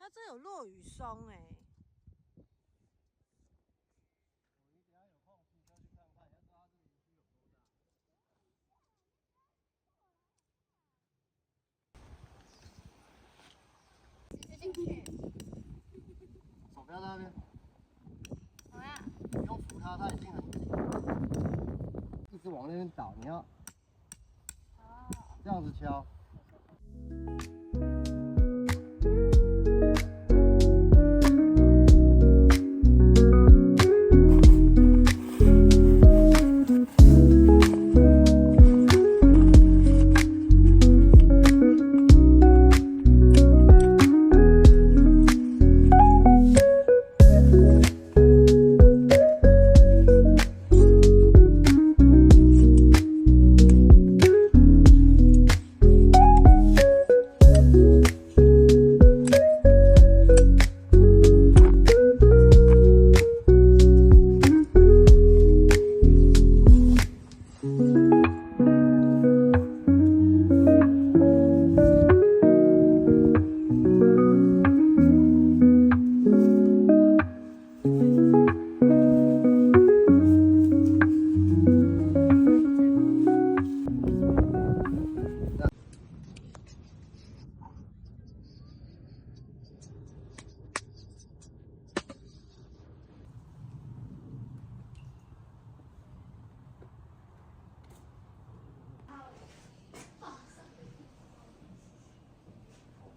它这有落羽松哎、手不要在那边。怎么样？不用扶它，它已经很紧。一直往那边倒，你要这样子敲。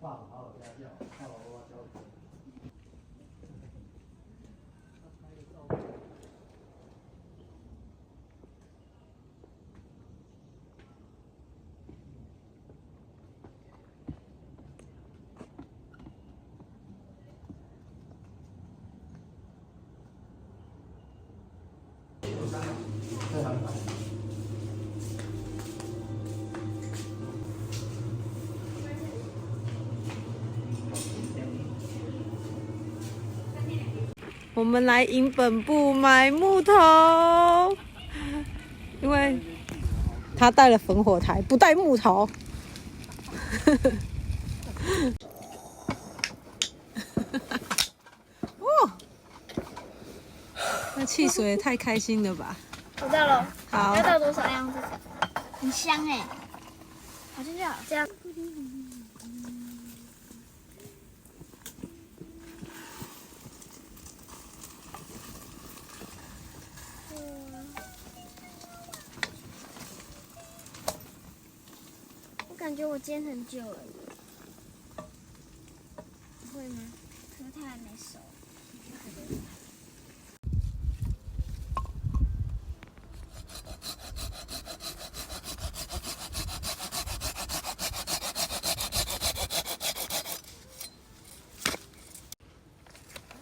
爸爸好好家教，爸爸妈妈教的。我们来营本部买木头，因为他带了烽火台，不带木头。哦，那汽水也太开心了吧！我到了，好要倒多少样子？很香哎，好像就好这样。我感觉我煎很久了，会吗？可是它还没熟。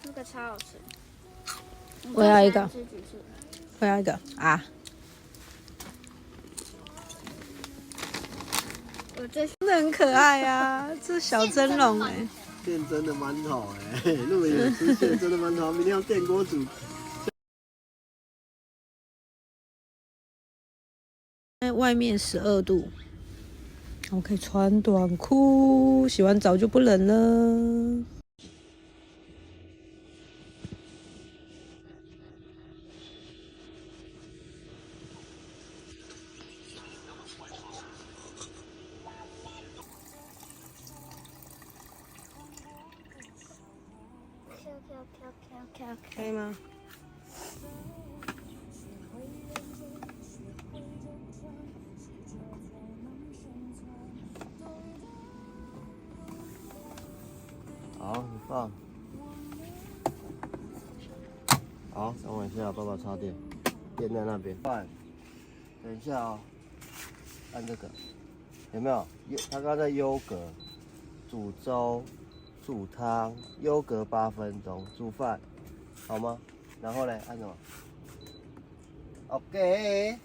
那个超好吃。我要一个自己吃我要一个啊！我最真的很可爱啊，这小蒸笼哎、现蒸的馒头哎，那么有吃现蒸的馒头，明天用电锅煮。外面12度，我可以穿短裤，洗完澡就不冷了。可以吗？好，你放。好，等我一下，爸爸插电，电在那边。饭，等一下哦，按这个，有没有？他刚刚在优格煮粥、煮汤，优格8分钟，煮饭，好吗？然后呢，按什么 ？OK。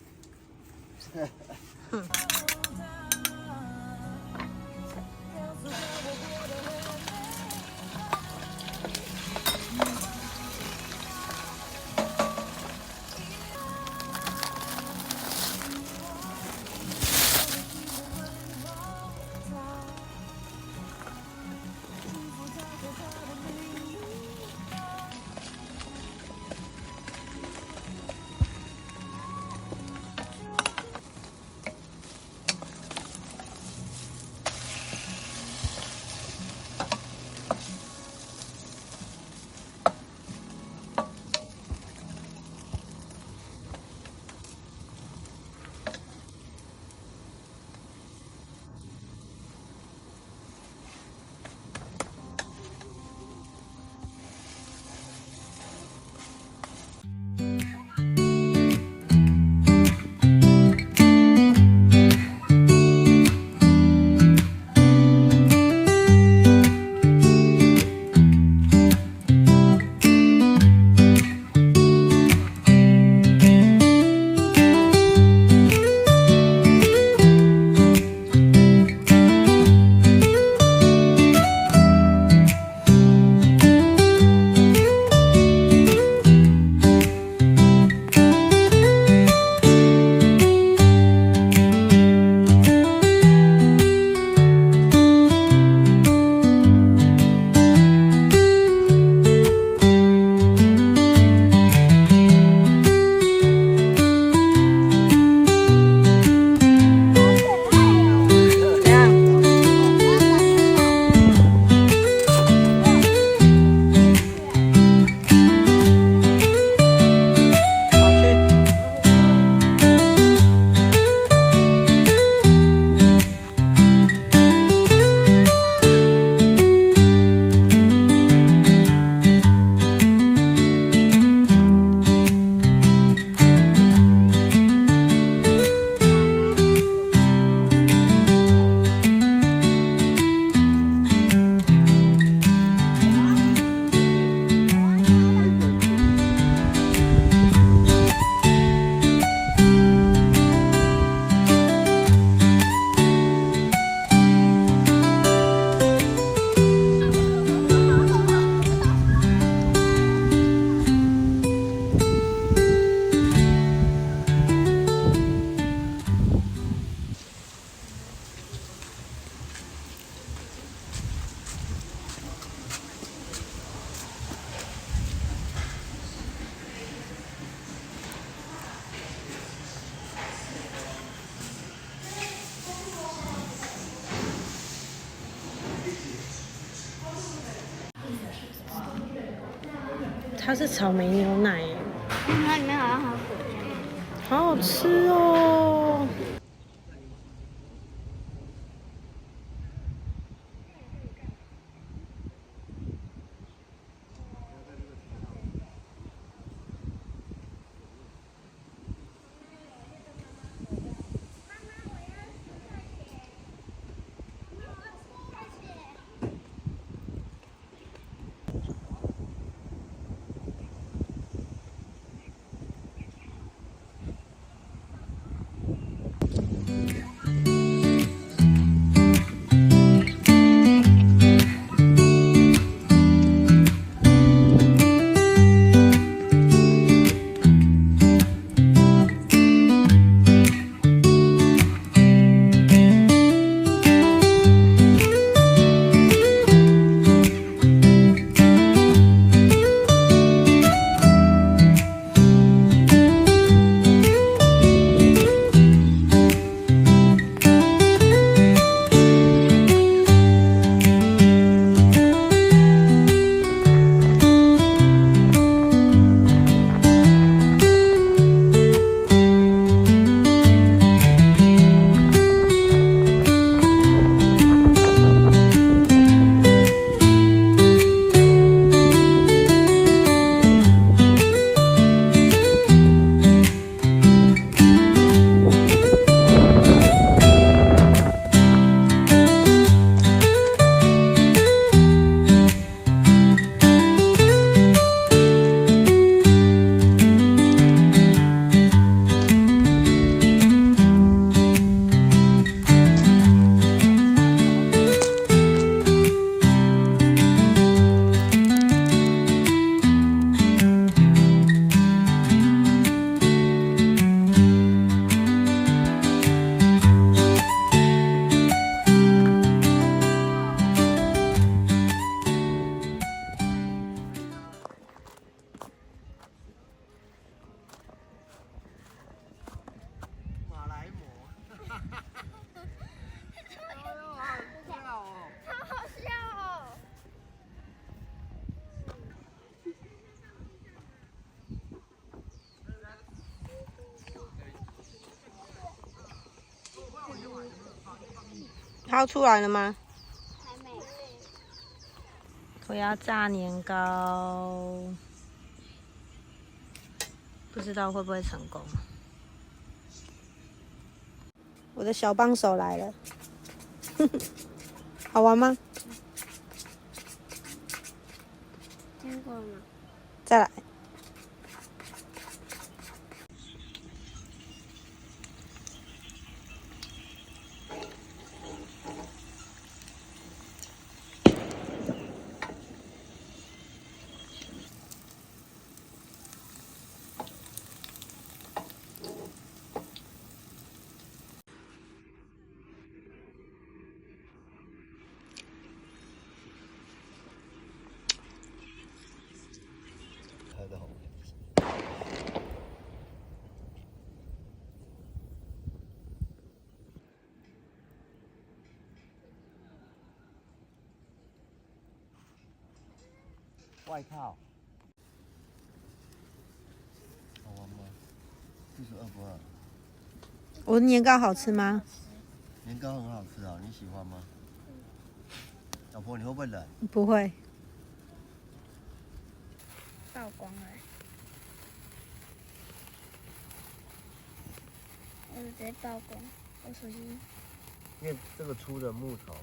它是草莓牛奶耶，它里面好像还有果酱。好好吃哦。马来貘，好好笑哦！掏出来了吗？还没。我要炸年糕，不知道会不会成功。我的小帮手来了，好玩吗？听过吗？再来。开得好。外套，好玩吗？42不2。我的年糕好吃吗？年糕很好吃啊，你喜欢吗？老婆，你会不会冷？不会。曝光了。我直接曝光，我手机。因为这个粗的木头